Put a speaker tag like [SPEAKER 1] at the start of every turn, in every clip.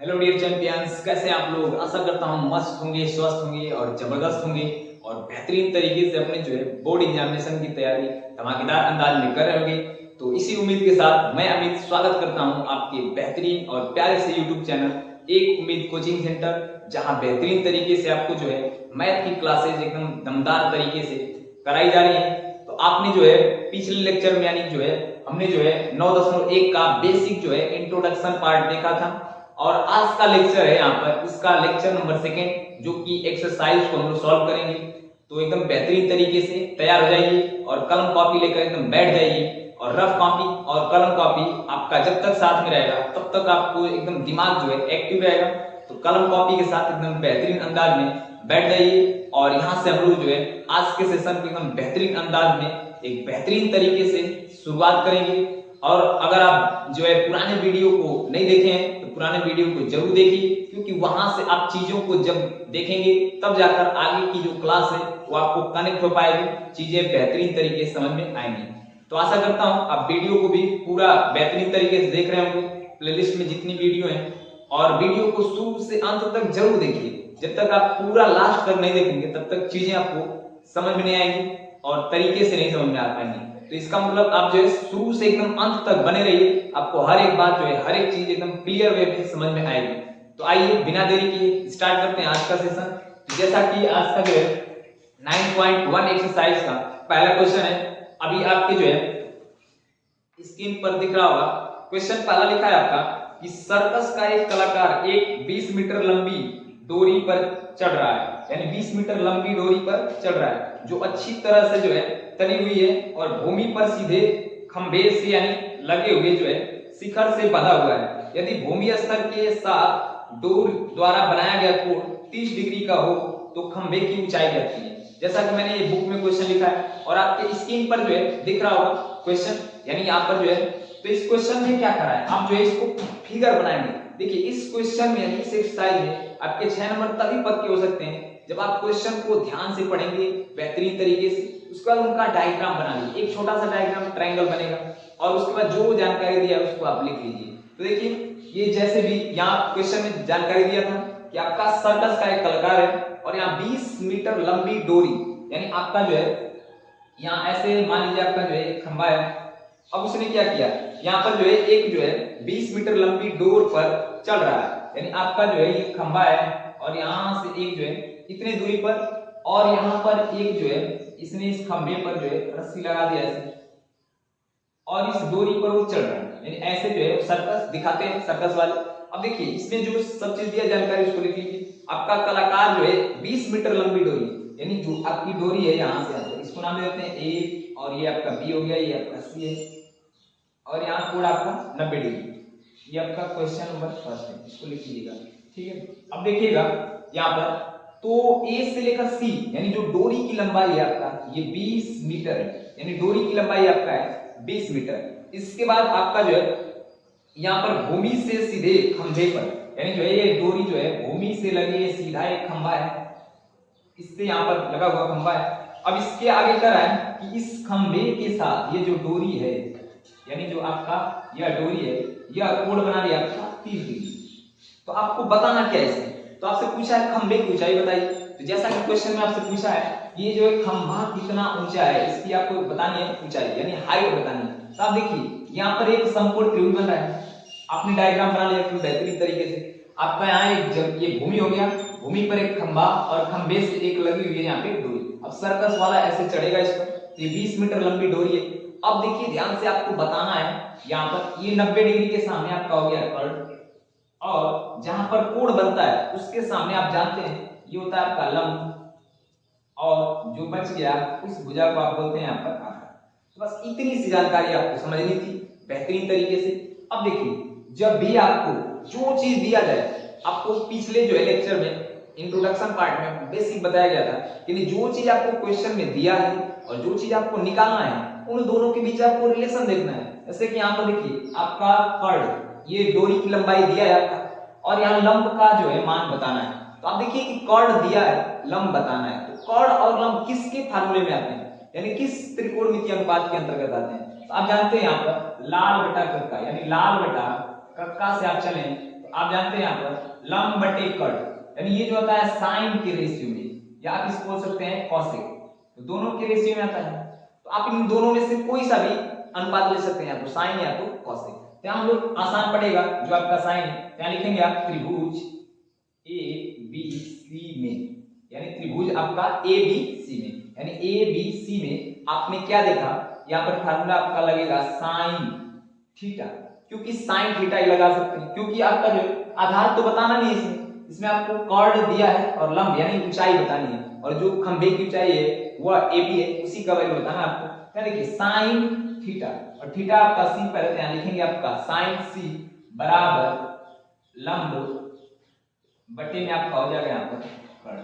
[SPEAKER 1] Hello dear champions, कैसे हैं आप लोग। आशा करता हूँ मस्त होंगे, स्वस्थ होंगे और जबरदस्त होंगे और बेहतरीन तरीके से अपने जो है बोर्ड एग्जामिनेशन की तैयारी धमाकेदार अंदाज में कर रहे होंगे। तो इसी उम्मीद के साथ मैं अमित स्वागत करता हूँ आपके बेहतरीन और प्यारे से यूट्यूब चैनल एक उम्मीद कोचिंग सेंटर, जहाँ बेहतरीन तरीके से आपको जो है मैथ की क्लासेज एकदम दमदार तरीके से कराई जा रही है। तो आपने जो है पिछले लेक्चर में यानी जो है हमने जो है 9.1 का बेसिक जो है इंट्रोडक्शन पार्ट देखा था और आज का लेक्चर है यहाँ पर इसका लेक्चर नंबर 2 जो कि एक्सरसाइज को हम लोग सॉल्व करेंगे। तो एकदम बेहतरीन तरीके से तैयार हो जाइए और कलम कॉपी लेकर एकदम बैठ जाइए और रफ कॉपी और कलम कॉपी आपका जब तक साथ में रहेगा तब तक आपको एकदम दिमाग जो है एक्टिव रहेगा। तो कलम कॉपी के साथ एकदम बेहतरीन अंदाज में बैठ जाइए और यहाँ से हम लोग जो है आज के सेशन को एकदम बेहतरीन अंदाज में एक बेहतरीन तरीके से शुरुआत करेंगे। और अगर आप जो है पुराने वीडियो को नहीं देखे हैं तो पुराने वीडियो को जरूर देखिए, क्योंकि वहां से आप चीजों को जब देखेंगे तब जाकर आगे की जो क्लास है वो आपको कनेक्ट हो पाएगी, चीजें बेहतरीन तरीके से समझ में आएंगी। तो आशा करता हूं आप वीडियो को भी पूरा बेहतरीन तरीके से देख रहे होंगे, प्लेलिस्ट में जितनी वीडियो है, और वीडियो को शुरू से अंत तक जरूर देखिए। जब तक आप पूरा लास्ट तक नहीं देखेंगे तब तक चीजें आपको समझ में नहीं आएंगी और तरीके से नहीं समझ में आ पाएंगी। तो इसका मतलब आप जो है शुरू से एकदम अंत तक बने रहिए, आपको हर एक बात जो है हर एक चीज एकदम क्लियर वे में समझ में आएगी। तो आइए बिना देरी किए स्टार्ट करते हैं आज का सेशन। जैसा कि आज का जो है 9.1 एक्सरसाइज का पहला क्वेश्चन है। अभी आपके जो है स्क्रीन पर दिख रहा होगा, क्वेश्चन पहला लिखा है आपका कि सर्कस का एक कलाकार एक 20 मीटर लंबी डोरी पर चढ़ रहा है, यानी 20 मीटर लंबी डोरी पर चढ़ रहा है जो अच्छी तरह से जो है तनी हुई है और भूमि पर सीधे खंभे से यानी लगे हुए जो है शिखर से बंधा हुआ है। यदि भूमि स्तर के साथ डोर द्वारा बनाया गया कोण 30 डिग्री का हो तो खंभे की ऊंचाई रहती है। जैसा कि मैंने ये बुक में क्वेश्चन लिखा है और आपके स्क्रीन पर जो है दिख रहा होगा क्वेश्चन, यानी यहाँ पर जो है तो इस क्वेश्चन में क्या करा है, आप जो है इसको फिगर बनाएंगे। देखिए इस क्वेश्चन में यानी इस एक्सरसाइज में आपके 6 नंबर तभी पक्के हो सकते हैं जब आप क्वेश्चन को ध्यान से पढ़ेंगे बेहतरीन तरीके से। उसके बाद उनका डायग्राम बना लीजिए, एक छोटा सा डायग्राम ट्रायंगल बनेगा और उसके बाद जो जानकारी दिया है उसको आप लिख लीजिए। तो देखिए ये जैसे भी यहाँ क्वेश्चन में जानकारी दिया था कि आपका सर्कस का एक कलाकार है और यहाँ 20 मीटर लंबी डोरी, यानी आपका जो है यहाँ ऐसे मान लीजिए आपका जो है एक खंभा है। अब उसने क्या किया, यहाँ पर जो है एक जो है 20 मीटर लंबी डोर पर चढ़ रहा है, यानी आपका जो है ये खंभा है और यहाँ से एक जो है इतने दूरी पर और यहाँ पर एक जो है इसने इस खंभे पर जो है रस्सी लगा दिया ऐसे और इस डोरी पर वो चढ़ रहा है, यानी ऐसे जो है सर्कस दिखाते हैं सर्कस वाले। अब देखिए इसमें जो सब चीज दिया जानकारी उसको लिख लीजिए। आपका कलाकार जो है 20 मीटर लंबी डोरी, यानी जो आपकी डोरी है यहाँ से यहाँ इसको नाम देते हैं ए और ये आपका बी हो गया, ये आपका सी है और यहाँ कोण आपका 90 डिग्री। ये आपका क्वेश्चन नंबर फर्स्ट है, इसको लिख लीजिएगा, ठीक है। अब देखिएगा यहाँ पर तो ए से लेकर सी यानी जो डोरी की लंबाई है आपका ये 20 मीटर है, यानी डोरी की लंबाई आपका है 20 मीटर। इसके बाद आपका जो है यहाँ पर भूमि से सीधे खंभे पर, यानी जो है ये डोरी जो है भूमि से लगी सीधा एक खंभा है, इससे यहाँ पर लगा हुआ खंभा है। अब इसके आगे कर रहा है कि इस खंभे के साथ ये जो डोरी है, यानी जो आपका यह डोरी है यह कोण बना दिया आपका 30 डिग्री। तो आपको बताना क्या है इसमें, तो आपसे पूछा है खंभे की ऊंचाई बताइए। तो जैसा कि क्वेश्चन में आपसे पूछा है ये जो है खंभा कितना ऊंचा है इसकी आपको बतानी है ऊंचाई, यानी हाइट बतानी है। तो आप देखिए यहाँ पर एक समकोण त्रिभुज बन रहा है, आपने डायग्राम बना लिया बेहतरीन तरीके से। आपका यहाँ एक ये भूमि हो गया, भूमि पर एक खंभा और खंभे से एक लगी हुई है यहाँ पे डोरी। अब सर्कस वाला ऐसे चढ़ेगा इस पर, ये 20 मीटर लंबी डोरी है। अब देखिए ध्यान से आपको बताना है यहाँ पर ये 90 डिग्री के सामने आपका हो गया कर्व और जहां पर कोण बनता है उसके सामने आप जानते हैं ये होता है आपका लंब और जो बच गया उस भुजा को आप बोलते हैं यहाँ पर आधार। तो बस इतनी सी जानकारी आपको समझनी थी बेहतरीन तरीके से। अब देखिए जब भी आपको जो चीज दिया जाए, आपको पिछले जो है लेक्चर में इंट्रोडक्शन पार्ट में बेसिक बताया गया था कि जो चीज आपको क्वेश्चन में दिया है और जो चीज आपको निकालना है उन दोनों के बीच आपको रिलेशन देखना है। जैसे कि यहाँ पर देखिए आपका कर्ड ये डोरी की लंबाई दिया है आपका और यहाँ लंब का जो है मान बताना है। तो आप देखिए कि कर्ड दिया है लंब बताना है, तो कर्ड और लंब किसके फार्मूले में आते हैं, यानी किस त्रिकोणमितीय अनुपात के अंतर्गत आते हैं। तो आप जानते हैं यहाँ पर लाल बटा कक्का, यानी लाल बटा कक्का से आप चलें तो आप जानते हैं यहाँ पर लंब बटे कर्ण, यानी ये जो होता है साइन के रेशियो में, या आप इसको बोल सकते हैं कॉसेक, तो दोनों के रेशियो में आता है। तो आप इन दोनों में से कोई सा भी अनुपात ले सकते हैं, या तो साइन या तो कॉसेक। तो हम लोग आसान पड़ेगा, जो आपका साइन है क्या लिखेंगे आप, त्रिभुज ए बी सी में, यानी त्रिभुज आपका ए बी सी में, यानी ए बी सी में आपने क्या देखा, यहाँ पर फार्मूला आपका लगेगा साइन थीटा, क्योंकि साइन थीटा ही लगा सकते हैं, क्योंकि आपका जो आधार तो बताना नहीं है इसमें आपको कॉर्ड दिया है और लंब यानी ऊंचाई बतानी है, और जो खंभे की ऊंचाई है वह ए बी है, उसी का वैल्यू बताना आपको। क्या देखिए साइन थीटा, और थीटा आपका सी पर है, यहाँ लिखेंगे आपका साइन सी बराबर लंब बटे में आपका हो जाएगा यहाँ पर कर्ण।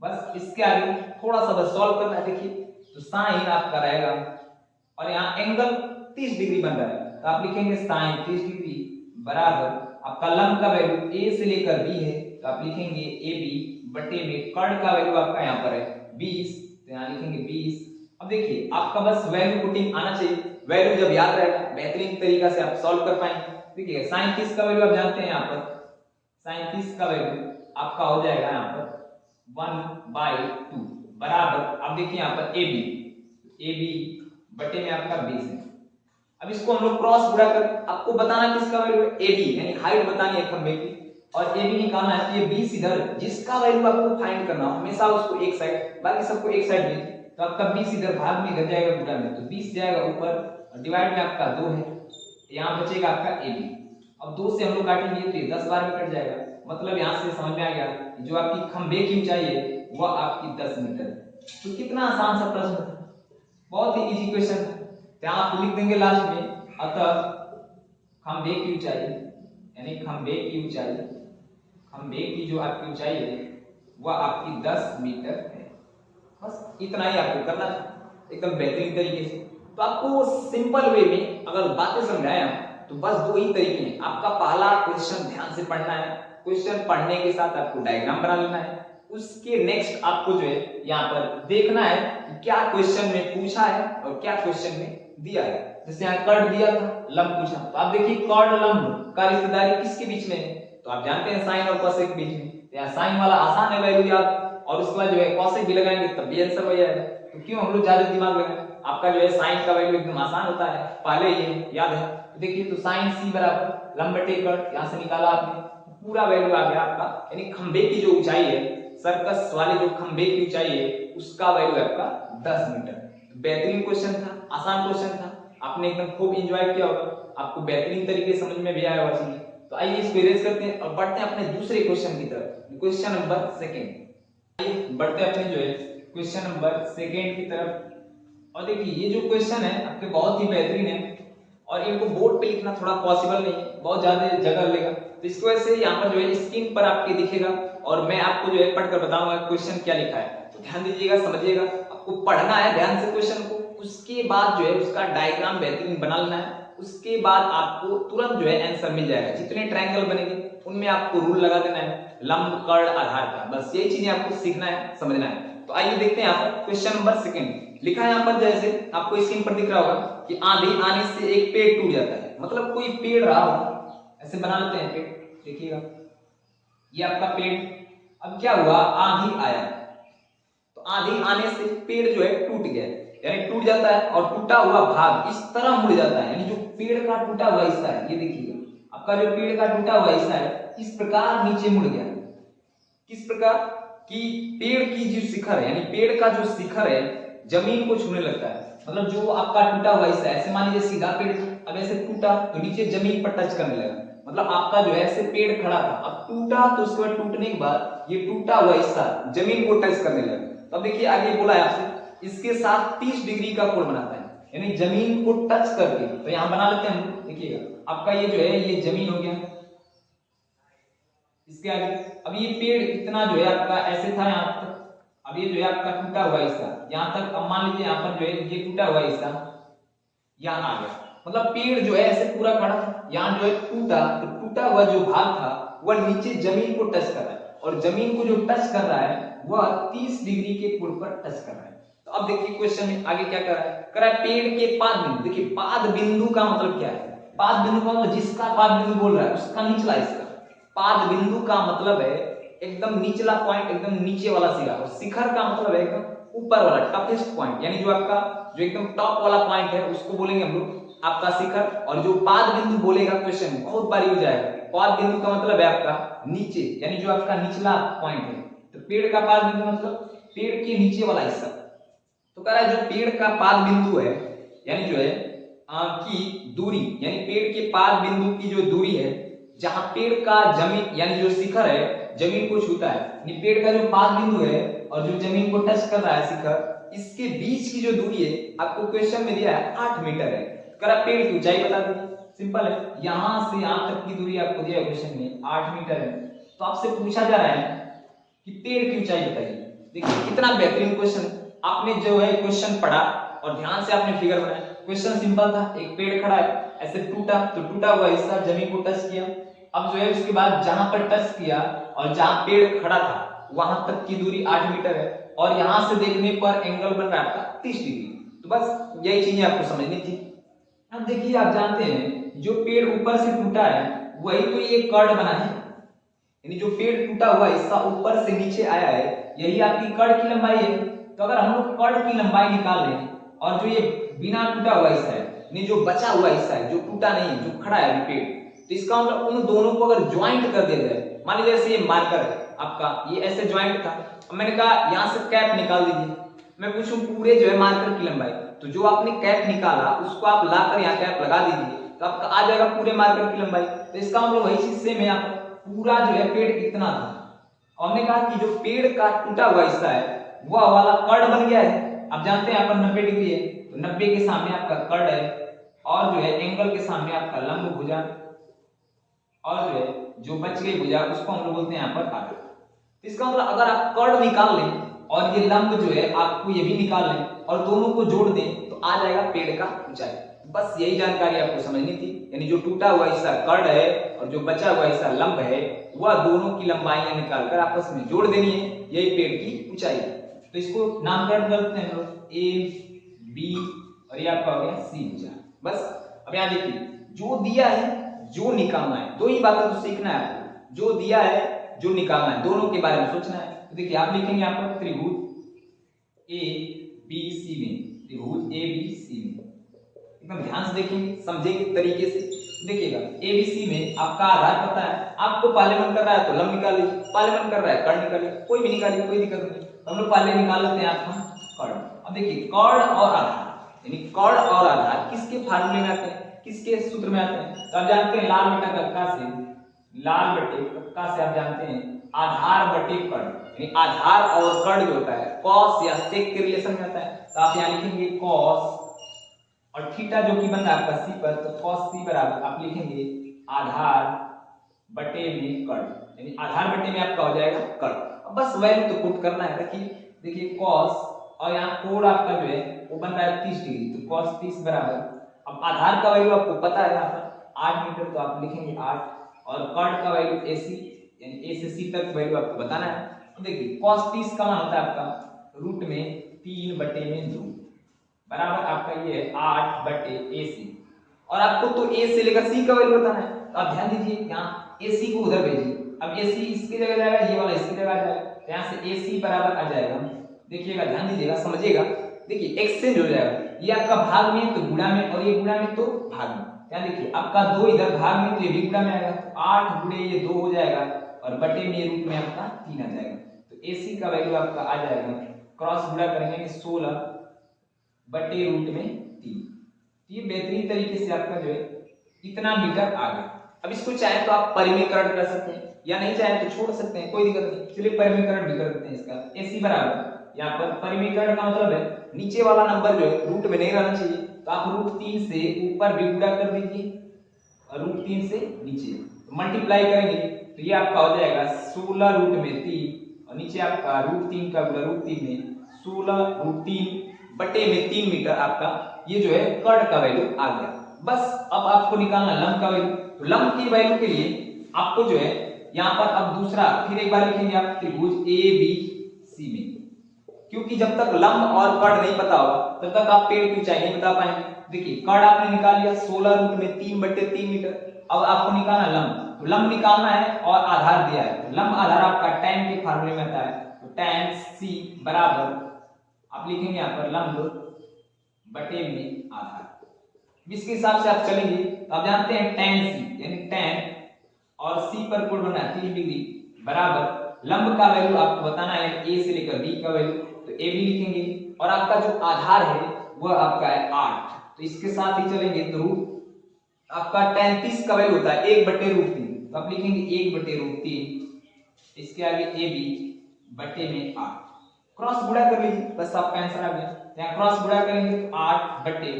[SPEAKER 1] बस इसके आगे थोड़ा सा बस सॉल्व करना है। देखिए तो साइन आपका रहेगा, और यहाँ एंगल 30 डिग्री बन रहा है, तो आप लिखेंगे साइन 30 डिग्री बराबर आपका लंब का वैल्यू ए से लेकर बी है, तो आप लिखेंगे ए बी बटे में कर्ण का वैल्यू आपका यहाँ पर है 20, तो यहाँ लिखेंगे 20। अब देखिए आपका बस वैल्यू पुटिंग आना चाहिए, वैल्यू जब याद रहेगा बेहतरीन तरीका से आप सॉल्व कर पाएंगे। देखिए साइन 30 का वैल्यू आप जानते हैं, यहाँ पर साइन 30 का वैल्यू आपका हो जाएगा यहाँ पर 1/2 बराबर, अब देखिए यहाँ पर ए बी बटे में आपका 20 है। अब इसको हम लोग क्रॉस गुणा करें, आपको बताना किसका वैल्यू है, ए बी, यानी हाइट बतानी है खंभे की, और ए बी निकालना है। तो ये 20 इधर, जिसका वैल्यू आपको फाइंड करना हो हमेशा उसको एक साइड, बाकी सबको एक साइड भेजिए, तो आपका 20 इधर भाग में इधर जाएगा गुणा में, तो 20 जाएगा ऊपर और डिवाइड में आपका 2 है, यहाँ बचेगा आपका ए बी। अब 2 से हम लोग काटेंगे तो ये 10 बार में कट जाएगा, मतलब यहाँ से समझ में आ गया जो आपकी खंभे की ऊंचाई है वह आपकी 10 मीटर है। तो कितना आसान सा प्रश्न था, बहुत ही इजी क्वेश्चन था। यहाँ आप लिख देंगे लास्ट में, अतः खंभे की ऊंचाई, यानी खंभे की जो आपकी ऊंचाई है वह आपकी 10 मीटर है। बस इतना ही आपको करना था, एकदम बेहतरीन तरीके से। तो आपको सिंपल वे में अगर बातें समझाया तो बस 2 ही तरीके हैं। आपका पहला क्वेश्चन ध्यान से पढ़ना है, क्वेश्चन पढ़ने के साथ आपको डायग्राम बना लेना है, उसके नेक्स्ट आपको जो है यहाँ पर देखना है कि क्या क्वेश्चन में पूछा है और क्या क्वेश्चन में दिया है। जैसे यहाँ कर्ण दिया था, लंब पूछा, तो आप देखिए कर्ण लंब का रिश्तेदारी किसके बीच में है, तो आप जानते हैं साइन और कॉसेक के बीच में। यहाँ साइन वाला आसान है वैल्यू याद, और उसके बाद जो है कॉसेक भी लगाएंगे तब भी आंसर हो जाएगा। तो क्यों हम लोग ज्यादा दिमाग लगाएं, आपका जो है साइन का वैल्यू एकदम आसान होता है, पहले ये याद है। तो देखिए तो साइन सी बराबर लंब बटे कर्ण, यहाँ से निकाला आपने, पूरा वैल्यू आ गया आपका, यानी खंभे की जो ऊंचाई है, सर्कस वाले जो खंभे की ऊंचाई है उसका वैल्यू है आपका 10 मीटर। बेहतरीन क्वेश्चन था, आसान क्वेश्चन था, आपने एकदम खूब एंजॉय किया होगा, आपको बेहतरीन तरीके से समझ में भी आया होगा। तो आइए इसको इरेज करते हैं और बढ़ते हैं अपने दूसरे क्वेश्चन की तरफ, क्वेश्चन नंबर 2। आइए बढ़ते हैं अपने जो है क्वेश्चन नंबर 2 की तरफ। और देखिए ये जो क्वेश्चन है आपके बहुत ही बेहतरीन है, और इनको बोर्ड पे लिखना थोड़ा पॉसिबल नहीं है, बहुत ज्यादा जगह लेगा, तो इसकी वजह से यहाँ पर जो है स्क्रीन पर आपके दिखेगा और मैं आपको जो है पढ़कर बताऊंगा क्वेश्चन क्या लिखा है। तो ध्यान दीजिएगा, समझिएगा, आपको पढ़ना है ध्यान से क्वेश्चन को, उसके बाद जो है उसका डायग्राम बेहतरीन बना लेना है, उसके बाद आपको तुरंत जो है आंसर मिल जाएगा। जितने ट्रायंगल बनेंगे उनमें आपको रूल लगा देना है, लंब कर्ण आधार का, बस यही चीजें आपको सीखना है, समझना है। तो आइए देखते हैं यहाँ पर क्वेश्चन नंबर 2 लिखा है यहाँ पर, जैसे आपको स्क्रीन पर दिख रहा होगा कि आंधी आने से एक पेड़ टूट जाता है, मतलब कोई पेड़ रहा हो, ऐसे बना लेते हैं पेड़, देखिएगा ये आपका पेड़, अब क्या हुआ, आंधी आया, तो आंधी आने से पेड़ जो है टूट गया, यानी टूट जाता है, और टूटा हुआ भाग इस तरह मुड़ जाता है, यानी जो पेड़ का टूटा हुआ हिस्सा है, ये देखिएगा आपका जो पेड़ का टूटा हुआ हिस्सा है इस प्रकार नीचे मुड़ गया। किस प्रकार कि पेड़ की जो शिखर है, यानी पेड़ का जो शिखर है जमीन को छूने लगता है, मतलब जो आपका टूटा हुआ हिस्सा है, ऐसे मान लीजिए सीधा पेड़ अब ऐसे टूटा तो नीचे जमीन पर टच करने लगा, मतलब आपका जो है ऐसे पेड़ खड़ा था, अब टूटा तो उसके बाद टूटने के बाद ये टूटा हुआ हिस्सा जमीन को टच करने लगा। तो अब देखिए आगे बोला है आपसे इसके साथ 30 डिग्री का कोण बनाता है, यानी जमीन को टच करके, तो यहाँ बना लेते हैं हम, देखिएगा आपका ये जो है ये जमीन हो गया, इसके आगे अब ये पेड़ इतना जो है आपका ऐसे था यहाँ तक, अब ये जो है आपका टूटा हुआ हिस्सा यहाँ तक, अब मान लीजिए यहाँ पर जो है ये टूटा हुआ हिस्सा यहाँ आ गया, मतलब पेड़ जो है ऐसे पूरा खड़ा था, यहाँ जो है टूटा, तो टूटा हुआ जो भाग था वह नीचे जमीन को टच कर रहा है, और जमीन को जो टच कर रहा है वह 30 डिग्री के कोण पर टच कर रहा है। तो अब देखिए क्वेश्चन में आगे क्या कर रहा है, पेड़ के पाद बिंदु, देखिए पाद बिंदु का मतलब क्या है, पाद बिंदु का मतलब जिसका पाद बिंदु बोल रहा है उसका निचला हिस्सा, पाद बिंदु का मतलब है एकदम निचला पॉइंट, एकदम नीचे वाला सिरा, और शिखर का मतलब है एकदम ऊपर वाला टफेस्ट पॉइंट, यानी जो आपका जो एकदम टॉप वाला पॉइंट है उसको बोलेंगे हम लोग आपका शिखर। और जो पाद बिंदु बोलेगा क्वेश्चन बहुत बारी हो जाएगा, पाद बिंदु का मतलब है आपका नीचे, यानी जो आपका निचला पॉइंट है। तो पेड़ का पाद बिंदु मतलब पेड़ के नीचे वाला हिस्सा। तो कह रहा है जो पेड़ का पाद बिंदु है, यानी जो है की दूरी, यानी पेड़ के पाद बिंदु की जो दूरी है, जहां पेड़ का जमीन यानी जो शिखर है जमीन को छूता है, यानी पेड़ का जो पाद बिंदु है और जो जमीन को टच कर रहा है शिखर, इसके बीच की जो दूरी है आपको क्वेश्चन में दिया है 8 मीटर है। करा पेड़ की ऊंचाई बता दीजिए, सिंपल है, यहां से यहां तक की दूरी आपको दिया है क्वेश्चन में 8 मीटर है। तो आपसे पूछा जा रहा है कि पेड़ की ऊंचाई बताइए। देखिए कितना बेहतरीन क्वेश्चन, आपने जो है क्वेश्चन पढ़ा और ध्यान से आपने फिगर बनाया। क्वेश्चन सिंपल था, एक पेड़ खड़ा है, ऐसे टूटा, तो टूटा हुआ हिस्सा जमीन को टच किया, अब जो है उसके बाद जहां पर टच किया और जहां पेड़ खड़ा था वहां तक की दूरी 8 मीटर है, और यहां से देखने पर एंगल बन रहा है आपका 30 डिग्री। तो बस यही चीजें आपको समझनी थी। अब देखिए आप जानते हैं जो पेड़ ऊपर से टूटा है वही तो ये कर्ड बना है, यानी जो पेड़ टूटा हुआ हिस्सा ऊपर से नीचे आया है यही आपकी कर्ड की लंबाई है। तो अगर हम लोग कर्ड की लंबाई निकाल लें और जो ये बिना टूटा हुआ हिस्सा है, यानी जो बचा हुआ हिस्सा है जो टूटा नहीं है जो खड़ा है अभी पेड़, तो इसका मतलब उन दोनों को अगर ज्वाइंट कर दिया जाए, मान लीजिए जैसे ये मार्कर है आपका, ये ऐसे ज्वाइंट था, अब मैंने कहा यहां से कैप निकाल दीजिए, मैं पूछूं पूरे जो है मार्कर की लंबाई, तो जो आपने कैप निकाला उसको आप लाकर यहाँ कैप लगा दीजिए तो आपका आ जाएगा पूरे मार्कर की लंबाई। तो इसका मतलब वही चीज सेम है, यहाँ पर पूरा जो है पेड़ इतना था, और हमने कहा कि जो पेड़ का टूटा हुआ हिस्सा है वह वाला कर्ड बन गया है। आप जानते हैं यहाँ पर 90 डिग्री है, तो 90 के सामने आपका कर्ड है, और जो है एंगल के सामने आपका लंब भुजा, और जो है जो बच गई भुजा उसको हम लोग बोलते हैं यहाँ पर आगे। तो इसका मतलब अगर आप कर्ड निकाल लें और ये लंब जो है आपको ये भी निकाल लें और दोनों को जोड़ दें तो आ जाएगा पेड़ का ऊंचाई। बस यही जानकारी आपको समझनी थी, यानी जो टूटा हुआ हिस्सा कर्ड है और जो बचा हुआ हिस्सा लंब है वह दोनों की लंबाइयां निकालकर आपस में जोड़ देनी है, यही पेड़ की ऊंचाई है। तो इसको नामकरण करते हैं लोग ए बी और ये आपका हो गया सी ऊंचा। बस अब यहाँ देखिए जो दिया है जो निकालना है, दो ही बातें तो सीखना है आपको, जो दिया है जो निकालना है, दोनों के बारे में सोचना है। तो देखिए आप लिखेंगे यहाँ पर त्रिभुज ए बी सी में, त्रिभुज ए बी सी में, एकदम ध्यान से देखेंगे समझेंगे तरीके से। देखिएगा ए बी सी में आपका आधार पता है, आपको पहले मन कर रहा है तो लंब निकाल लीजिए, पहले मन कर रहा है कर्ड निकालिए, कोई भी निकालिए कोई दिक्कत नहीं। हम लोग पहले निकाल लेते हैं आपका कर्ड। अब देखिए कर्ड और आधार, यानी कर्ड और आधार किसके फार्मूले में आते हैं, किसके सूत्र में आते हैं, तो आप जानते हैं लाल बटा कक्का से, लाल बटे कक्का से आप जानते हैं आधार बटे कर्ड, यानी आधार और कर्ड जो होता है कॉस या सेक के रिलेशन में आता है। तो आप यहाँ लिखेंगे कॉस और थीटा जो कि बन रहा है आपका सी पर, तो कॉस सी बराबर आप लिखेंगे आधार बटे में कर्ड, यानी आधार बटे में आपका हो जाएगा कर्ड। अब बस वैल्यू तो पुट करना है। देखिए कॉस और यहाँ कोण आपका जो है वो बन रहा है 30 डिग्री, तो कॉस 30 बराबर, अब आधार का वैल्यू आपको पता है यहाँ पर 8 मीटर, तो आप लिखेंगे 8, और कर्ड का वैल्यू AC, यानी A से C तक वैल्यू आपको बताना है। तो देखिए cos 30 का मान होता है आपका रूट में 3 बटे में 2 बराबर आपका ये 8 बटे AC, और आपको तो A से लेकर C का वैल्यू बताना है। तो आप ध्यान दीजिए यहाँ AC को उधर भेजिए, अब AC इसकी जगह जाएगा, ये वाला इसकी जगह आ जाएगा, तो यहाँ से AC बराबर आ जाएगा। देखिएगा ध्यान दीजिएगा समझिएगा, देखिए एक्सचेंज हो जाएगा, ये आपका भाग में तो गुणा में, और ये गुणा में तो भाग में। क्या देखिए आपका 2 इधर भाग में तो ये भी गुणा में आएगा, तो 8 गुणे ये 2 हो जाएगा, और बटे में ये रूट में आपका 3 आ जाएगा। तो AC का वैल्यू आपका आ जाएगा, क्रॉस गुणा करेंगे 16 बटे रूट में 3। ये बेहतरीन तरीके से आपका जो है इतना मीटर आ गया। अब इसको चाहे तो आप परिमेयकरण कर सकते हैं या नहीं चाहे तो छोड़ सकते हैं, कोई दिक्कत नहीं। चलिए परिमेयकरण भी कर देते हैं इसका। AC बराबर यहाँ पर परिमेयकरण का मतलब है नीचे वाला नंबर जो है रूट में नहीं रहना चाहिए, तो आप रूट 3 से ऊपर भी गुणा कर दीजिए और रूट 3 से नीचे तो मल्टीप्लाई करेंगे, तो ये आपका हो जाएगा 16 रूट में 3, और नीचे आपका रूट 3 का गुणा रूट 3 में 16 रूट 3 बटे में 3 मीटर आपका ये जो है कर्ड का वैल्यू आ गया। बस अब आपको निकालना लंब का वैल्यू, तो लंब की वैल्यू के लिए आपको जो है यहाँ पर अब दूसरा फिर एक बार लिखेंगे आप त्रिभुज ABC में, क्योंकि जब तक लंब और कर्ड नहीं पता होगा तब तक आप पेड़ की ऊंचाई नहीं बता पाएंगे। देखिए कर्ड आपने निकाल लिया 16 रूट में 3 बटे 3 मीटर, अब आपको निकालना लंब, तो लंब निकालना है और आधार दिया है, तो लंब आधार आपका tan के फार्मूले में आता है, तो tan c बराबर आप लिखेंगे यहाँ पर लंब बटे में आधार। इसके हिसाब से आप चलेंगे तो आप जानते हैं tan c यानी tan और c पर कोण बना 30 डिग्री बराबर लंब का वैल्यू आपको बताना है a से लेकर b का वैल्यू, तो a b लिखेंगे और आपका जो आधार है वह आपका है 8, तो इसके साथ ही चलेंगे तो आपका tan 30 का वैल्यू होता है 1/√3, तो आप लिखेंगे 1/√3, इसके आगे a b बटे में 8, क्रॉस गुणा कर लीजिए बस आपका आंसर आ गया। यहाँ क्रॉस गुणा करेंगे तो 8/√3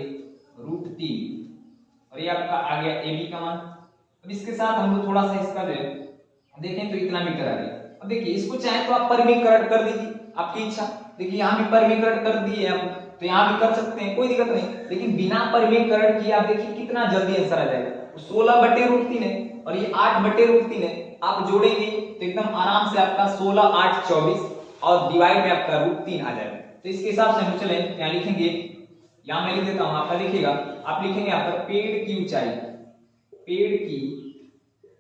[SPEAKER 1] और ये आपका आ गया a b का मान। अब इसके साथ हम लोग थोड़ा सा इसका जो है देखें तो इतना मीटर आ गया। अब देखिए इसको चाहे तो आप परिमीकरण कर दीजिए, आपकी इच्छा। देखिए यहाँ भी परिमीकरण कर दिए आप, तो यहाँ भी कर सकते हैं, कोई दिक्कत नहीं, लेकिन बिना परिमीकरण किए आप देखिए कितना जल्दी आंसर आ जाएगा। 16/√3 है और ये 8/√3 है, आप जोड़ेंगे तो एकदम आराम से आपका 16 8 24 और डिवाइड में आपका √3 आ जाएगा। तो इसके हिसाब से हम चलें यहाँ लिखेंगे, यहाँ मैं लिख देता हूँ, आपका देखिएगा आप लिखेंगे यहाँ पर पेड़ की ऊंचाई, पेड़ की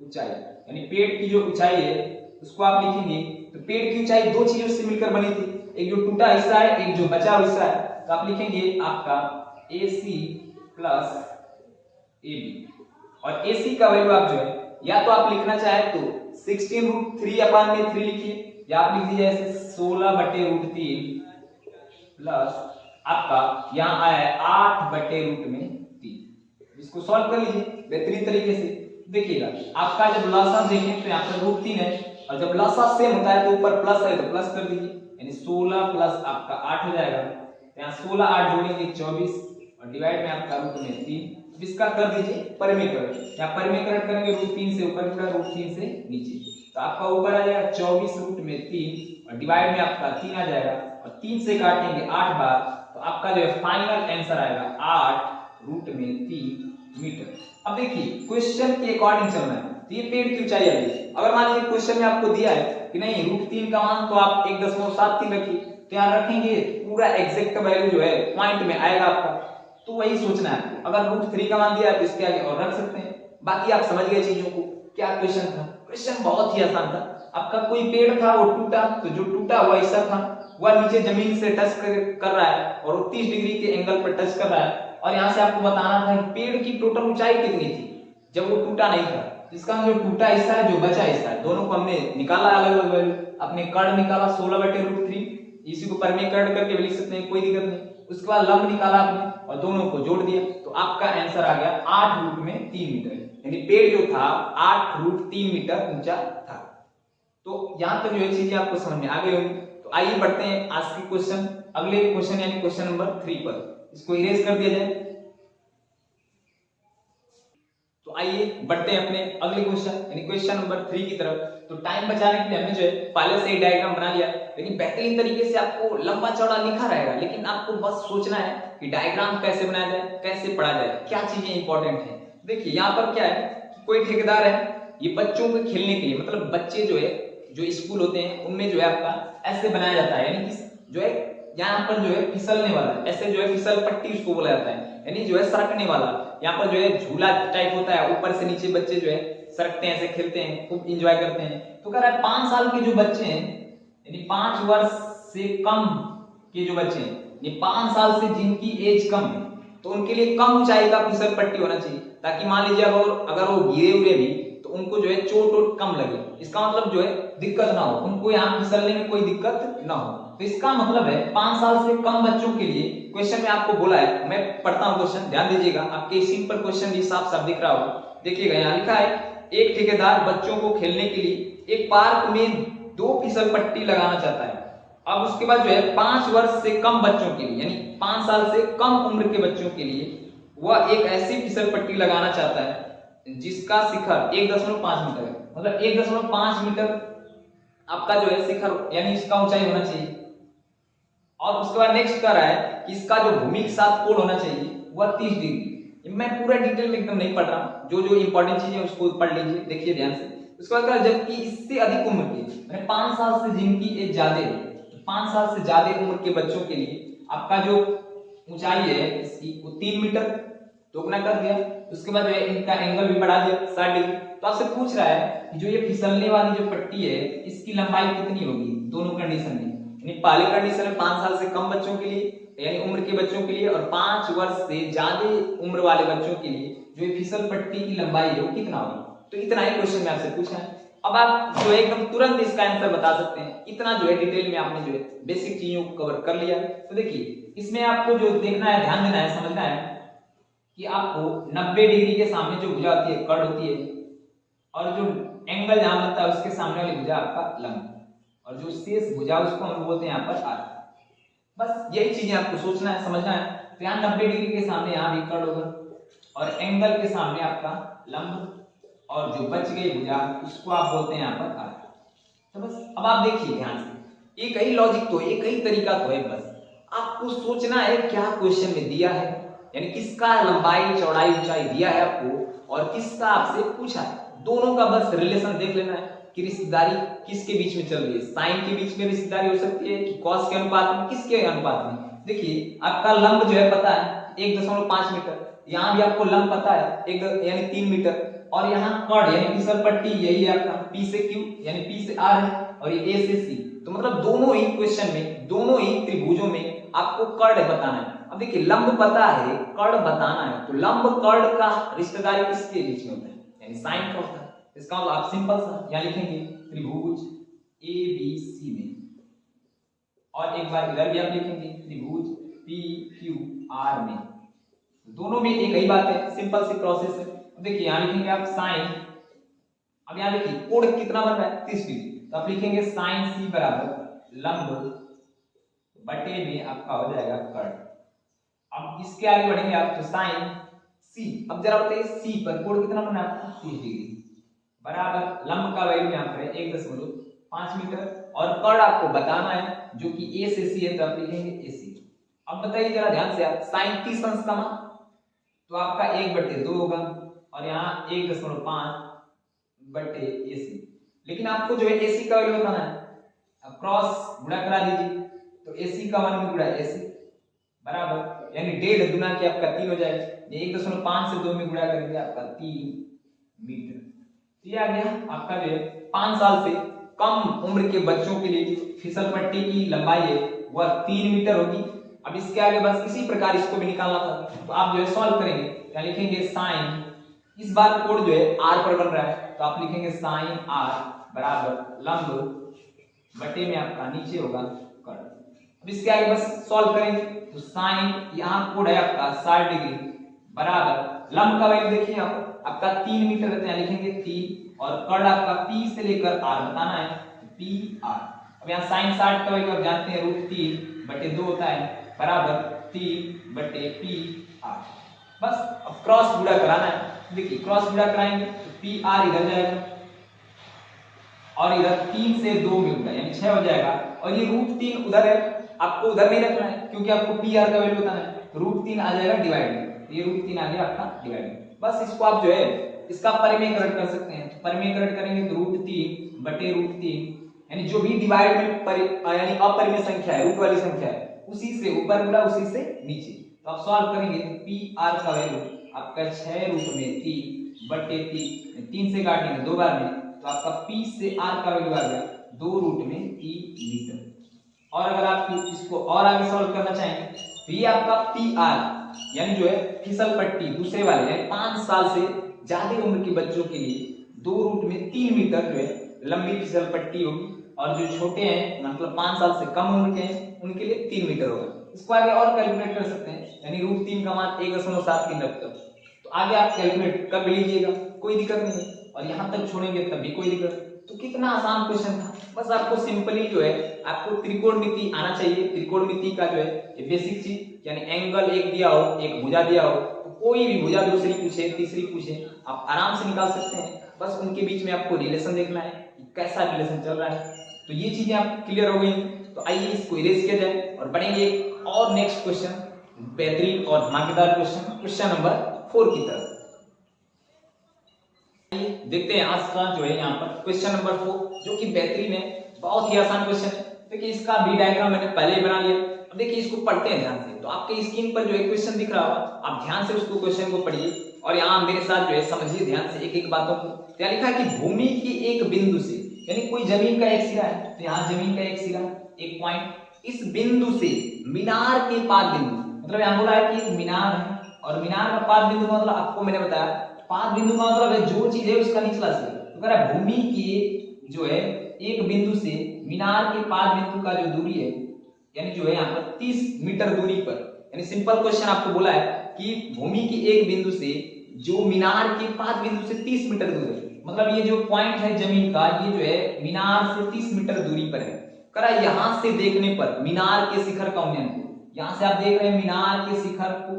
[SPEAKER 1] ऊंचाई यानी पेड़ की जो ऊंचाई है उसको आप लिखेंगे, तो पेड़ की ऊंचाई दो चीजों से मिलकर बनी थी, एक जो टूटा हिस्सा है एक जो बचा हुआ हिस्सा है, तो आप लिखेंगे आपका AC प्लस AB और AC का वैल्यू आप जो है या तो आप लिखना चाहे तो 16√3/3 लिखिए या आप लिख दीजिए ऐसे 16/√3 प्लस आपका यहाँ आया है 8/√3। इसको सॉल्व कर लीजिए बेहतरीन तरीके से। देखिएगा आपका जब लसा देखें तो यहाँ पर √3 है और जब लसा सेम होता है तो ऊपर प्लस है तो प्लस कर दीजिए, यानी 16 प्लस आपका 8 हो जाएगा, यहाँ 16 8 जोड़ेंगे 24 और डिवाइड में आपका √3। इसका कर दीजिए परिमीकरण, यहाँ परिमीकरण करेंगे √3 से ऊपर जुड़ा √3 से नीचे, तो आपका ऊपर आ जाएगा 24√3 और डिवाइड में आपका 3 आ जाएगा और 3 से काटेंगे 8 बार, तो आपका जो है फाइनल आंसर आएगा 8√3 मीटर। अब देखिए क्वेश्चन के अकॉर्डिंग चलना है, तो ये पेड़ की ऊंचाई आ गई। अगर मान लीजिए क्वेश्चन में आपको दिया है कि नहीं √3 का मान तो आप 1.73 रखिए, तो यहाँ रखेंगे पूरा एग्जैक्ट वैल्यू जो है पॉइंट में आएगा आपका, तो वही सोचना है। अगर √3 का मान दिया है तो इसके आगे और रख सकते हैं। बाकी आप समझ गए चीजों को। क्या क्वेश्चन था? क्वेश्चन बहुत ही आसान था। आपका कोई पेड़ था वो टूटा, तो जो टूटा हुआ हिस्सा था वह नीचे जमीन से टच कर रहा है और 30 डिग्री के एंगल पर टच कर रहा है, और यहाँ से आपको बताना था कि पेड़ की टोटल ऊंचाई कितनी थी जब वो टूटा नहीं था। इसका जो टूटा हिस्सा है जो बचा हिस्सा है दोनों को हमने निकाला अलग अलग वैल्यू, अपने कर्ण निकाला 16/√3, इसी को परिमीकरण करके भी लिख सकते हैं, कोई दिक्कत नहीं। उसके बाद लंब निकाला आपने और दोनों को जोड़ दिया, तो आपका आंसर आ गया 8√3 मीटर, यानी पेड़ जो था 8√3 मीटर ऊंचा था। तो यहाँ तक जो है चीजें आपको समझ में आ गई होंगी। तो आइए बढ़ते हैं आज के क्वेश्चन, अगले क्वेश्चन यानी क्वेश्चन नंबर 3 पर। इसको इरेज कर दिया जाए। तो आइए बढ़ते हैं अपने अगले क्वेश्चन यानी क्वेश्चन नंबर 3 की तरफ। तो टाइम बचाने के लिए हमने जो है पहले से ही डायग्राम बना लिया, लेकिन बेहतरीन तरीके से आपको लंबा चौड़ा लिखा रहेगा, लेकिन आपको बस सोचना है कि डायग्राम कैसे बनाया जाए, कैसे पढ़ा जाए, क्या चीजें इंपॉर्टेंट है। देखिए यहाँ पर क्या है कि कोई ठेकेदार है, ये बच्चों को खेलने के लिए, मतलब बच्चे जो है जो स्कूल होते हैं उनमें जो है आपका ऐसे बनाया जाता है, यानी कि जो है यहाँ पर जो है फिसलने वाला, ऐसे जो है फिसल पट्टी उसको बोला जाता है, यानी जो है सरकने वाला। यहाँ पर जो है झूला टाइप होता है, ऊपर से नीचे बच्चे जो है सरकते हैं, ऐसे खेलते हैं, खूब इंजॉय करते हैं। तो कह रहा है 5 साल के जो बच्चे हैं, यानी 5 वर्ष से कम के जो बच्चे हैं, ये 5 साल से जिनकी एज कम है, तो उनके लिए कम ऊंचाई का फिसल पट्टी होना चाहिए, ताकि मान लीजिए अगर वो गिरे उरे भी तो उनको जो है चोट वोट कम लगे। इसका मतलब जो है दिक्कत ना हो, उनको यहाँ फिसलने में कोई दिक्कत ना हो। तो इसका मतलब है 5 साल से कम बच्चों के लिए क्वेश्चन में आपको बोला है, मैं पढ़ता हूँ क्वेश्चन, ध्यान दीजिएगा, आपके स्क्रीन पर क्वेश्चन भी साफ साफ दिख रहा होगा। देखिएगा यहाँ लिखा है, एक ठेकेदार बच्चों को खेलने के लिए एक पार्क में 2 फिसल पट्टी लगाना चाहता है। अब उसके बाद जो है 5 वर्ष से कम बच्चों के लिए, यानी 5 साल से कम उम्र के बच्चों के लिए वह एक ऐसी फिसल पट्टी लगाना चाहता है जिसका शिखर 1.5 मीटर है, मतलब 1.5 मीटर आपका जो है शिखर यानी इसका ऊंचाई होना चाहिए। और उसके बाद नेक्स्ट कर रहा है कि इसका जो भूमि के साथ कोण होना चाहिए वह 30 डिग्री। मैं पूरा डिटेल में एकदम नहीं पढ़ रहा, जो जो इंपॉर्टेंट चीजें उसको पढ़ लीजिए, देखिए ध्यान से। उसके बाद जबकि इससे अधिक उम्र के, मैंने 5 साल से जिनकी एज ज्यादा है, 5 साल से ज्यादा उम्र के बच्चों के लिए आपका जो ऊंचाई है इसकी वो 3 मीटर दोगुना कर दिया। उसके बाद जो है इनका एंगल भी बढ़ा दिया 60 डिग्री, तो आपसे पूछ रहा है कि जो ये फिसलने वाली जो पट्टी है इसकी लंबाई कितनी होगी दोनों कंडीशन में। यानी पहले कंडीशन में 5 साल से कम बच्चों के लिए यानी उम्र के बच्चों के लिए और 5 वर्ष से ज्यादा उम्र वाले बच्चों के लिए जो ये फिसल पट्टी की लंबाई है वो कितना होगी। तो इतना ही क्वेश्चन में आपसे पूछा है। अब आप जो है एकदम तुरंत इसका आंसर बता सकते हैं। इतना जो है डिटेल में आपने जो है बेसिक चीजों को कवर कर लिया। तो देखिए इसमें आपको जो देखना है, ध्यान देना है, समझना है कि आपको 90 डिग्री के सामने जो भुजा होती है कर्ण होती है और जो एंगल जहां बनता है उसके सामने वाली भुजा आपका लंब और जो शेष भुजा उसको हम बोलते हैं यहाँ पर आर्क। बस यही चीजें आपको सोचना है, समझना है। तो यहाँ 90 डिग्री के सामने यहाँ भी कर्ण होगा और एंगल के सामने आपका लंब और जो बच गई भुजा उसको आप बोलते हैं यहाँ पर आर्क। तो बस अब आप देखिए ध्यान से, एक ही लॉजिक तो, एक ही तरीका तो है, बस आपको सोचना है क्या क्वेश्चन में दिया है, यानी किसका लंबाई चौड़ाई ऊंचाई दिया है आपको और किसका आपसे पूछा है। दोनों का बस रिलेशन देख लेना है कि रिश्तेदारी किसके बीच में चल रही है। साइन के बीच में रिश्तेदारी हो सकती है कि कॉस के अनुपात में, किसके अनुपात में। देखिए आपका लंब जो है पता है 1.5 मीटर, यहाँ भी आपको लंब पता है एक यानी 3 मीटर और यहाँ कर्ण यानी फिसल पट्टी यही है आपका P से Q यानी P से R है और ये A से C। तो मतलब दोनों ही क्वेश्चन में, दोनों ही त्रिभुजों में आपको कर्ण बताना है। अब देखिए लंब पता है, कर्ण बताना है, तो लंब कर्ण का रिश्तेदारी किसके बीच में होता है, यानी साइन का होता है। इसका मतलब आप सिंपल सा यहाँ लिखेंगे त्रिभुज ABC में और एक बार इधर भी आप लिखेंगे त्रिभुज PQR में। दोनों में एक ही बात है, सिंपल सी प्रोसेस है। देखिए यहाँ लिखेंगे आप साइन, अब यहाँ देखिए कोण कितना बन रहा है 30 डिग्री, तो आप लिखेंगे साइन C बराबर लंब बटे में आपका हो जाएगा कर्ण। अब इसके आगे बढ़ेंगे आप तो साइन C, अब जरा बताइए C पर कोण कितना बना है 30 डिग्री बराबर लंब का वैल्यू यहाँ पर है 1.5 मीटर और कर्ण आपको बताना है जो कि A से C है, तो आप लिखेंगे AC। अब बताइए जरा ध्यान से आप साइन 30 अंश का मान तो आपका 1/2 होगा और यहाँ 1.5 बटे AC। लेकिन आपको जो है AC का वैल्यू बताना है, अब क्रॉस गुणा करा दीजिए तो AC का मान में गुणा AC बराबर यानी 1.5 गुना के आपका 3 हो जाएगा। ये 1.5 से 2 में गुणा करेंगे आपका 3 मीटर। तो ये आ गया आपका जो है 5 साल से कम उम्र के बच्चों के लिए फिसल पट्टी की लंबाई है वह 3 मीटर होगी। अब इसके आगे बस इसी प्रकार इसको भी निकालना था, तो आप जो है सॉल्व करेंगे, क्या लिखेंगे साइन, इस बार कोण जो है R पर बन रहा है तो आप लिखेंगे साइन R बराबर लंब बटे में आपका नीचे होगा कर्ण। अब इसके आगे बस सॉल्व करेंगे तो साइन यहाँ कोण है आपका 60 डिग्री बराबर लंब का वैल्यू देखिए आपका 3 मीटर रहता है, लिखेंगे 3 और कर्ण आपका P से लेकर R बताना है PR। अब यहाँ साइन 60 का वैल्यू आप जानते हैं √3/2 होता है बराबर 3/PR। बस अब क्रॉस गुणा कराना है। देखिए क्रॉस गुणा कराएंगे तो PR इधर जाएगा और इधर 3 से 2 में गुणा यानी 6 हो जाएगा और ये √3 उधर है, आपको उधर नहीं रखना है क्योंकि आपको PR का वैल्यू बताना है। √3 आ जाएगा डिवाइड, ये √3 आ गया आपका डिवाइड। बस इसको आप जो है इसका परिमेयकरण कर सकते हैं, तो परिमेयकरण करेंगे तो √3/√3 यानी जो भी डिवाइड में यानी अपरिमेय संख्या है, रूट वाली संख्या है, उसी से ऊपर गुणा उसी से नीचे। तो आप सॉल्व करेंगे तो PR का वैल्यू आपका 6√3/3, 3 से काटेंगे 2 बार में तो आपका P से R का वैल्यू आ गया 2√3 मीटर। और अगर आप इसको और आगे सॉल्व करना चाहेंगे तो ये आपका PR यानी जो है फिसल पट्टी दूसरे वाले यानी 5 साल से ज्यादा उम्र के बच्चों के लिए 2√3 मीटर जो है लंबी फिसल पट्टी होगी और जो छोटे हैं मतलब 5 साल से कम उम्र के हैं उनके लिए 3 मीटर होगा। इसको आगे और कैलकुलेट कर सकते हैं यानी √3 का मान 1.73 रखकर तो आगे आप कैलकुलेट कर लीजिएगा, कोई दिक्कत नहीं है। और यहाँ तक छोड़ेंगे तब भी कोई दिक्कत। तो कितना आसान क्वेश्चन था, बस आपको सिंपली जो है आपको त्रिकोणमिति आना चाहिए। त्रिकोणमिति का जो है ये बेसिक चीज यानी एंगल एक दिया हो, एक भुजा दिया हो, तो कोई भी भुजा दूसरी पूछे तीसरी पूछे आप आराम से निकाल सकते हैं। बस उनके बीच में आपको रिलेशन देखना है कि कैसा रिलेशन चल रहा है। तो ये चीजें आप क्लियर हो गई, तो आइए इसको इरेज किया जाए और बढ़ेंगे और नेक्स्ट क्वेश्चन बेहतरीन और धमाकेदार क्वेश्चन नंबर 4 की तरफ। देखते हैं आज का जो है यहाँ पर क्वेश्चन नंबर 4 जो कि बेहतरीन है, बहुत ही आसान क्वेश्चन है। देखिए इसका भी डायग्राम मैंने पहले ही बना लिया। अब देखिए इसको पढ़ते हैं ध्यान से, तो आपके स्क्रीन पर जो एक क्वेश्चन दिख रहा होगा आप ध्यान से उसको क्वेश्चन को पढ़िए और यहाँ मेरे साथ जो है समझिए ध्यान से एक एक बातों को। क्या लिखा है कि भूमि की एक बिंदु से, यानी कोई जमीन का एक सिरा है, तो यहाँ जमीन का एक सिरा, एक पॉइंट, इस बिंदु से मीनार के पाद बिंदु, मतलब यहाँ बोला है कि एक मीनार है और मीनार का पाद बिंदु का मतलब आपको मैंने बताया, पाद बिंदु का मतलब है जो चीज है उसका निचला सिरा। तो कह रहा है भूमि की जो है एक बिंदु से मीनार के पाद बिंदु का जो दूरी है, यानी जो है यहाँ पर 30 मीटर दूरी पर, यानी सिंपल क्वेश्चन आपको बोला है कि भूमि की एक बिंदु से जो मीनार के पाद बिंदु से 30 मीटर दूर है, मतलब ये जो पॉइंट है जमीन का, ये जो है मीनार से 30 मीटर दूरी पर है। करा यहां से देखने पर मीनार के शिखर का उन्नयन कोण, यहां से आप देख रहे हैं मीनार के शिखर को,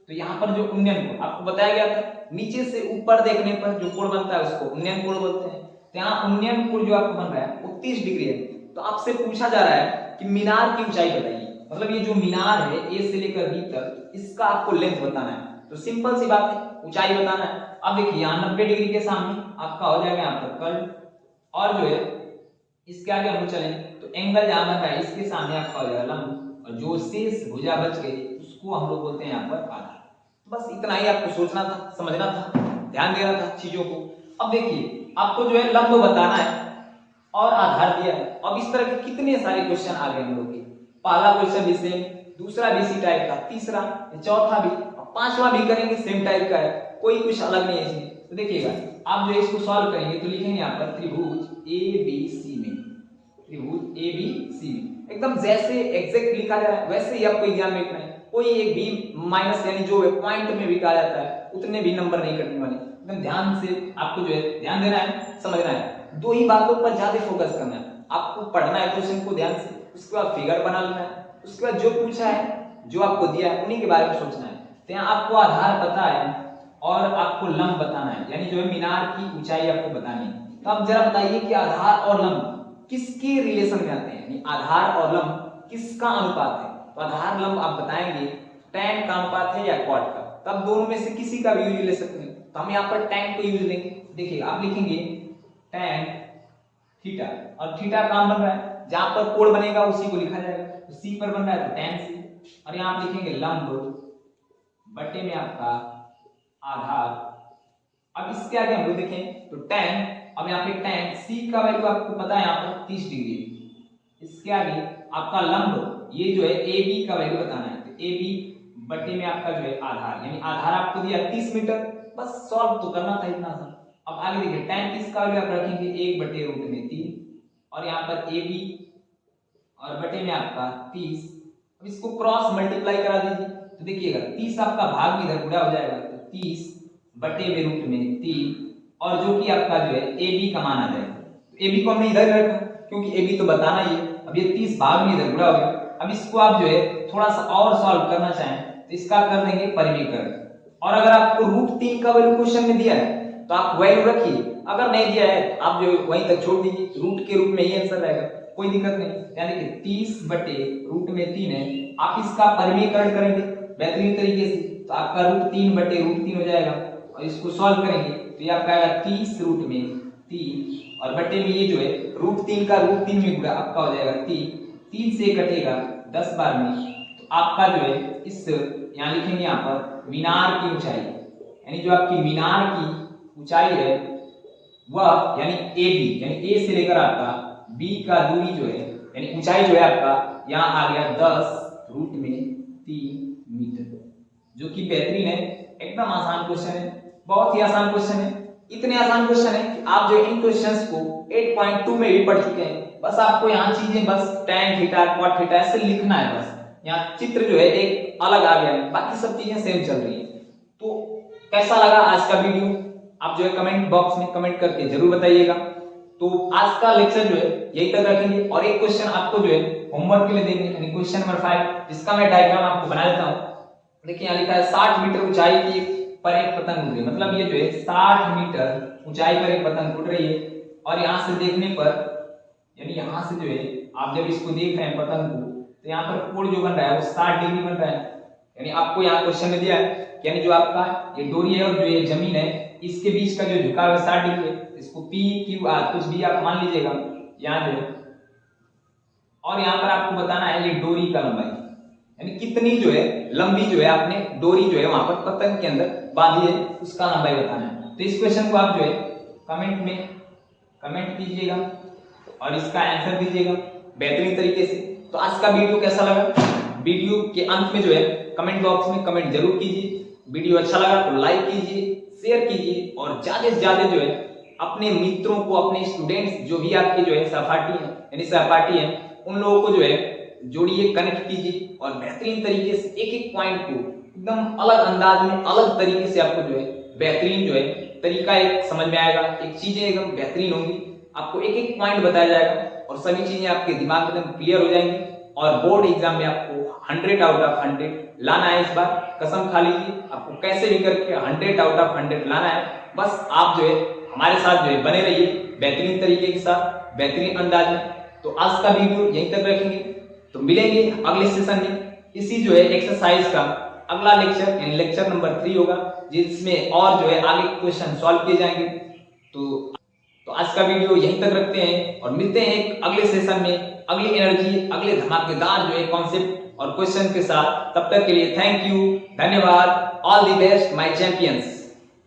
[SPEAKER 1] तो यहाँ पर जो उन्नयन कोण आपको बताया गया था, नीचे से ऊपर देखने पर जो कोण बनता है उसको उन्नयन कोण बोलते हैं। तो यहाँ उन्नयन कोण जो आपको बन रहा है वो 30 डिग्री है। तो आपसे पूछा जा रहा है कि मीनार की ऊंचाई बताइए, मतलब ये जो मीनार है ए से लेकर बी तक, इसका आपको लेंथ बताना है। तो सिंपल सी बात है, ऊंचाई बताना है। अब देखिए यहाँ 90 डिग्री के सामने आपका हो जाएगा यहाँ पर कर्ल, और जो है इसके आगे हम चलें तो एंगल जहां बन रहा है इसके सामने आपका हो जाएगा लंब, और जो शेष भुजा बच गई उसको हम लोग बोलते हैं यहाँ पर आधार। बस इतना ही आपको सोचना था, समझना था, ध्यान देना था चीजों को। अब देखिए आपको जो है लंब बताना है और आधार दिया है। अब इस तरह के कितने सारे क्वेश्चन आ गए हम लोग के, पहला क्वेश्चन भी सेम, दूसरा भी इसी टाइप का, तीसरा, चौथा भी, पांचवा भी करेंगे सेम टाइप का है, कोई कुछ अलग नहीं है इसमें। तो देखिएगा आप जो इसको सॉल्व करेंगे तो लिखेंगे यहाँ पर त्रिभुज ए बी सी में, त्रिभुज ए बी सी में, एकदम जैसे एग्जैक्ट लिखा जा रहा है वैसे ही आपको एग्जाम में लिखना है। कोई एक बी माइनस यानी जो पॉइंट में भी कहा जाता है उतने भी नंबर नहीं कटने वाले। एकदम ध्यान से आपको जो है ध्यान देना है, समझना है, दो ही बातों पर ज्यादा फोकस करना है। आपको पढ़ना है क्वेश्चन को ध्यान से, उसके बाद फिगर बना लेना है, उसके बाद जो पूछा है जो आपको दिया है उन्हीं के बारे में सोचना है। तो यहाँ आपको आधार पता है और आपको लंब बताना है, यानी जो है मीनार की ऊंचाई आपको बतानी है। तो आप जरा बताइए कि आधार और लंब किसके रिलेशन में आते हैं, यानी आधार और लंब किसका अनुपात है। तो आधार लंब आप बताएंगे tan का अनुपात है या cot का, तब दोनों में से किसी का भी यूज ले सकते हैं। तो हम यहाँ पर tan को यूज लेंगे। देखिए आप लिखेंगे tan थीटा, और थीटा काम बन रहा है जहां पर कोण बनेगा उसी को लिखा जाएगा, तो सी पर बन रहा है तो tan c, और यहाँ आप लिखेंगे लंब बटे में आपका आधार। अब इसके आगे हम लोग देखें तो tan, अब यहाँ पे tan c का वैल्यू आपको पता है यहाँ पर 30 डिग्री, इसके आगे आपका लंब ये जो है AB का वैल्यू बताना है, तो AB बटे में आपका जो है आधार, यानी आधार आपको दिया 30 मीटर, बस सॉल्व तो करना था इतना सा। अब आगे देखिए tan 30 का वैल्यू आप रखेंगे 1 बटे रूट में 3, और यहाँ पर AB और बटे में आपका 30। अब इसको क्रॉस मल्टीप्लाई करा दीजिए, तो देखिएगा 30 आपका भाग में इधर गुणा हो जाएगा, तो 30 बटे में रूट में 3, और जो कि आपका जो है AB का मान आ जाएगा। तो AB को हमने इधर रखा क्योंकि AB तो बताना ही है। अब ये 30 भाग में इधर गुणा हो गया। अब इसको आप जो है थोड़ा सा और सॉल्व करना चाहें तो इसका कर देंगे परिमीकरण, और अगर आपको रूट 3 का वैल्यू क्वेश्चन में दिया है तो आप वैल्यू रखिए, अगर नहीं दिया है आप जो वहीं तक छोड़ दीजिए, रूट के रूप में ही आंसर रहेगा, कोई दिक्कत नहीं। यानी कि 30 बटे रूट में 3 है, आप इसका परिमीकरण करेंगे बेहतरीन तरीके से तो आपका रूट 3 बटे रूट 3 हो जाएगा, और इसको सॉल्व करेंगे तो ये आपका आएगा 30 रूट में 3, और बटे में ये जो है रूट 3 का रूट 3 में गुणा आपका हो जाएगा 3 से कटेगा 10 बार में, तो आपका जो है इस यहाँ लिखेंगे यहाँ पर मीनार की ऊंचाई, यानी जो आपकी मीनार की ऊंचाई है वह यानी AB, यानी A से लेकर आपका B का दूरी जो है यानी ऊंचाई जो है आपका यहाँ आ गया 10 रूट में 3 मीटर, जो कि बेहतरीन है। एकदम आसान क्वेश्चन है, बहुत ही आसान क्वेश्चन है, इतने आसान क्वेश्चन है कि आप जो इन क्वेश्चंस को 8.2 में भी पढ़ चुके हैं। बस आपको यहाँ चीजें बस tan थीटा cot थीटा ऐसे लिखना है, बस यहाँ चित्र जो है एक अलग आ गया है, बाकी सब चीजें सेम चल रही है। तो कैसा लगा आज का वीडियो आप जो है कमेंट बॉक्स में कमेंट करके जरूर बताइएगा। तो आज का लेक्चर जो है यही तक रखेंगे, और एक क्वेश्चन आपको जो है होमवर्क के लिए देंगे, यानी क्वेश्चन नंबर 5, जिसका मैं डायग्राम आपको बना देता हूँ। देखिए यहाँ लिखा है 60 मीटर ऊंचाई की पर एक पतंग उड़ रही है, मतलब ये जो है 60 मीटर ऊंचाई पर एक पतंग उड़ रही है, और यहाँ से देखने पर यानी यहाँ से जो है आप जब इसको देख रहे हैं पतंग को, तो यहाँ पर कोण जो बन रहा है वो 60 डिग्री बन रहा है। यानी आपको यहाँ क्वेश्चन में दिया है यानी जो आपका ये डोरी है और जो ये जमीन है इसके बीच का जो झुकाव है 60 डिग्री है, इसको P Q R कुछ भी आप मान लीजिएगा यहाँ जो है, और यहाँ पर आपको बताना है ये डोरी का लंबाई, यानी कितनी जो है लंबी जो है आपने डोरी जो है वहां पर पतंग के अंदर बांधी है उसका नाम भाई बताना है। तो इस क्वेश्चन को आप जो है कमेंट में कमेंट कीजिएगा और इसका आंसर दीजिएगा बेहतरीन तरीके से। तो आज का वीडियो कैसा लगा, वीडियो के अंत में जो है कमेंट बॉक्स में कमेंट जरूर कीजिए। वीडियो अच्छा लगा तो लाइक कीजिए, शेयर कीजिए और ज्यादा से ज्यादा जो है अपने मित्रों को, अपने स्टूडेंट्स जो भी आपके जो है सहपाठी हैं यानी सहपाठी हैं, उन लोगों को जो है जोड़िए, कनेक्ट कीजिए और बेहतरीन तरीके से एक एक पॉइंट को एकदम अलग अंदाज में, अलग तरीके से आपको जो है बेहतरीन जो है तरीका एक समझ में आएगा, एक चीजें एकदम बेहतरीन होंगी, आपको एक एक पॉइंट बताया जाएगा और सभी चीजें आपके दिमाग में एकदम क्लियर हो जाएंगी और बोर्ड एग्जाम में आपको 100 आउट ऑफ 100 लाना है। इस बार कसम खा लीजिए, आपको कैसे भी करके 100 आउट ऑफ 100 लाना है। बस आप जो है हमारे साथ जो है बने रहिए बेहतरीन तरीके के साथ, बेहतरीन अंदाज में। तो आज का वीडियो यहीं तक रखेंगे, तो मिलेंगे अगले सेशन में। इसी जो है एक्सरसाइज का अगला लेक्चर यानी लेक्चर नंबर 3 होगा, जिसमें और जो है आगे क्वेश्चन सॉल्व किए जाएंगे। तो आज का वीडियो यहीं तक रखते हैं और मिलते हैं एक अगले सेशन में अगली एनर्जी, अगले धमाकेदार जो है कॉन्सेप्ट और क्वेश्चन के साथ। तब तक के लिए थैंक यू, धन्यवाद, all the best my champions.